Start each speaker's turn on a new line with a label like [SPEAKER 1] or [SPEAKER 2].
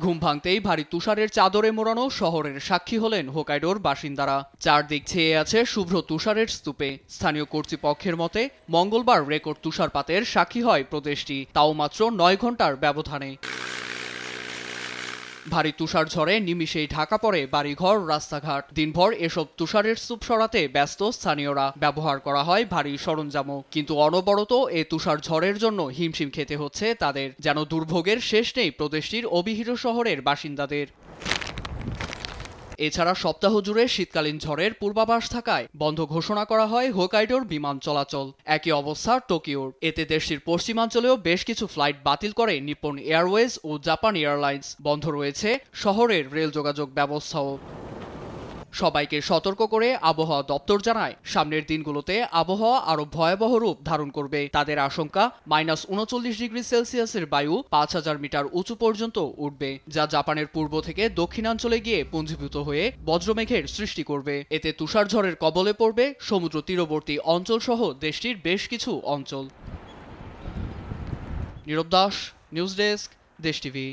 [SPEAKER 1] ঘুম ভাঙতেই ভারী তুষারের চাদরে মোড়ানো শহরের সাক্ষী হলেন হোকাইডোর বাসিন্দারা। চারদিক ছেয়ে আছে শুভ্র তুষারের স্তূপে। স্থানীয় কর্তৃপক্ষের মতে মঙ্গলবার রেকর্ড তুষারপাতের সাক্ষী হয় প্রদেশটি, তাও মাত্র ৯ ঘন্টার ব্যবধানে। ভারী তুষার ঝড়ে নিমিষেই ঢাকা পড়ে বাড়িঘর, রাস্তাঘাট। দিনভর এসব তুষারের স্তূপ সরাতে ব্যস্ত স্থানীয়রা। ব্যবহার করা হয় ভারী সরঞ্জামও। কিন্তু অনবরত এ তুষার ঝড়ের জন্য হিমশিম খেতে হচ্ছে তাদের। যেন দুর্ভোগের শেষ নেই প্রদেশটির অবিহিত শহরের বাসিন্দাদের। এছাড়া সপ্তাহ জুড়ে শীতকালীন ঝড়ের পূর্বাভাস থাকায় বন্ধ ঘোষণা করা হয় হোকাইডোর বিমান চলাচল। একই অবস্থা টোকিওর। এতে দেশটির পশ্চিমাঞ্চলেও বেশ কিছু ফ্লাইট বাতিল করে নিপ্পন এয়ারওয়েজ ও জাপান এয়ারলাইন্স। বন্ধ রয়েছে শহরের রেল যোগাযোগ ব্যবস্থাও। সবাইকে সতর্ক করে আবহাওয়া দপ্তর জানায়, সামনের দিনগুলোতে আবহাওয়া আরো ভয়াবহ রূপ ধারণ করবে। তাদের আশঙ্কা, -39°C বায়ু ৫,০০০ মিটার উঁচু পর্যন্ত উঠবে, যা জাপানের পূর্ব থেকে দক্ষিণাঞ্চলে গিয়ে পুঞ্জীভূত হয়ে বজ্রমেঘের সৃষ্টি করবে। এতে তুষার ঝড়ের কবলে পড়বে সমুদ্র তীরবর্তী অঞ্চল সহ দেশটির বেশ কিছু অঞ্চল। নীরব দাস, নিউজ ডেস্ক, দেশ টিভি।